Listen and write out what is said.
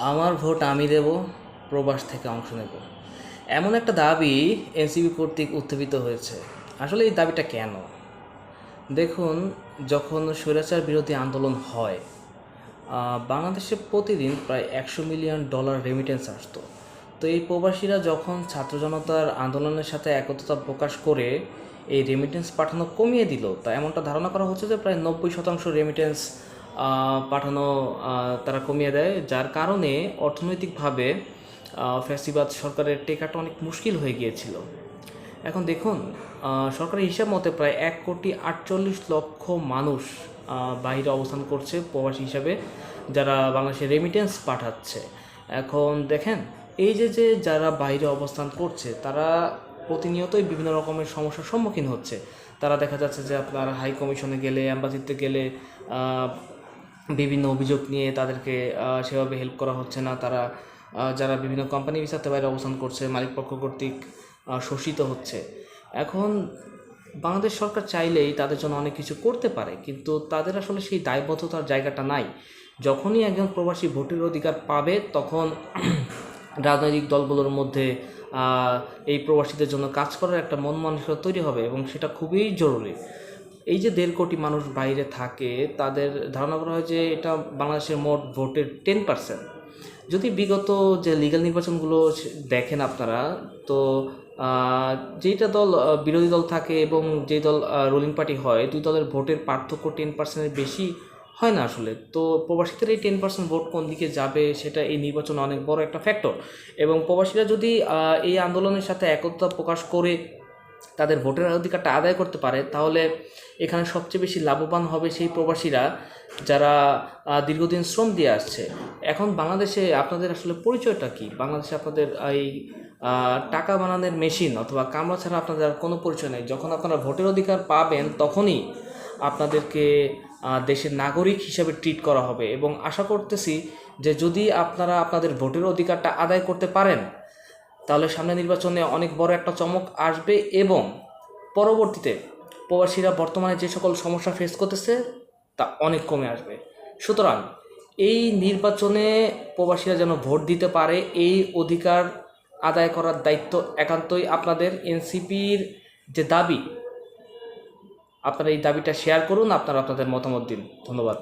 আমার ভোট আমি দেব, প্রবাস থেকে অংশ নেব, এমন একটা দাবি এনসিপি কর্তৃক উত্থাপিত হয়েছে। আসলে এই দাবিটা কেন? দেখুন, যখন স্বৈরাচার বিরোধী আন্দোলন হয়, বাংলাদেশে প্রতিদিন প্রায় $100 মিলিয়ন রেমিটেন্স আসতো। তো এই প্রবাসীরা যখন ছাত্র জনতার আন্দোলনের সাথে একত্রতা প্রকাশ করে এই রেমিটেন্স পাঠানো কমিয়ে দিল, তা এমনটা ধারণা করা হচ্ছে যে প্রায় 90% রেমিটেন্স পাঠানো তারা কমিয়ে দেয়, যার কারণে অর্থনৈতিকভাবে ফ্যাসিবাদ সরকারের টেকাটা অনেক মুশকিল হয়ে গিয়েছিল। এখন দেখুন, সরকারের হিসাব মতে প্রায় 1,48,00,000 মানুষ বাইরে অবস্থান করছে প্রবাসী হিসাবে, যারা বাংলাদেশে রেমিটেন্স পাঠাচ্ছে। এখন দেখেন, এই যে যারা বাইরে অবস্থান করছে, তারা প্রতিনিয়তই বিভিন্ন রকমের সমস্যার সম্মুখীন হচ্ছে। তারা দেখা যাচ্ছে যে আপনার হাই কমিশনে গেলে, অ্যাম্বাসিতে গেলে বিভিন্ন অভিযোগ নিয়ে তাদেরকে সেভাবে হেল্প করা হচ্ছে না। তারা যারা বিভিন্ন কোম্পানি ভিসাতে বাইরে অবস্থান করছে, মালিকপক্ষ কর্তৃক শোষিত হচ্ছে। এখন বাংলাদেশ সরকার চাইলেই তাদের জন্য অনেক কিছু করতে পারে, কিন্তু তাদের আসলে সেই দায়বদ্ধতার জায়গাটা নাই। যখনই একজন প্রবাসী ভোটের অধিকার পাবে, তখন রাজনৈতিক দলগুলোর মধ্যে এই প্রবাসীদের জন্য কাজ করার একটা মন মানসিকতা তৈরি হবে, এবং সেটা খুবই জরুরি। এই যে 1.5 কোটি মানুষ বাইরে থাকে, তাদের ধারণা করা হয় যে এটা বাংলাদেশের মোট ভোটের 10%। যদি বিগত যে লিগ্যাল নির্বাচনগুলো দেখেন আপনারা, তো যেইটা দল বিরোধী দল থাকে এবং যেই দল রুলিং পার্টি হয়, দুই দলের ভোটের পার্থক্য 10%-এর বেশি হয় না আসলে। তো প্রবাসীদের এই 10% ভোট কোন দিকে যাবে, সেটা এই নির্বাচনে অনেক বড় একটা ফ্যাক্টর। এবং প্রবাসীরা যদি এই আন্দোলনের সাথে একতা প্রকাশ করে তাদের ভোটের অধিকারটা আদায় করতে পারে, তাহলে এখানে সবচেয়ে বেশি লাভবান হবে সেই প্রবাসীরা যারা দীর্ঘদিন শ্রম দিয়ে আসছে। এখন বাংলাদেশে আপনাদের আসলে পরিচয়টা কি? বাংলাদেশে আপনাদের এই টাকা বানানোর মেশিন অথবা কামলা ছাড়া আপনাদের আর কোনো পরিচয় নেই। যখন আপনারা ভোটের অধিকার পাবেন, তখনই আপনাদেরকে দেশের নাগরিক হিসাবে ট্রিট করা হবে। এবং আশা করতেছি যে যদি আপনারা আপনাদের ভোটের অধিকারটা আদায় করতে পারেন, তাহলে সামনে নির্বাচনে অনেক বড় একটা চমক আসবে, এবং পরবর্তীতে প্রবাসীরা বর্তমানে যে সকল সমস্যা ফেস করতেছে তা অনেক কমে আসবে। সুতরাং এই নির্বাচনে প্রবাসীরা যেন ভোট দিতে পারে, এই অধিকার আদায় করার দায়িত্ব একান্তই আপনাদের। এনসিপির যে দাবি, আপনারা এই দাবিটা শেয়ার করুন, আপনারা আপনাদের মতামত দিন। ধন্যবাদ।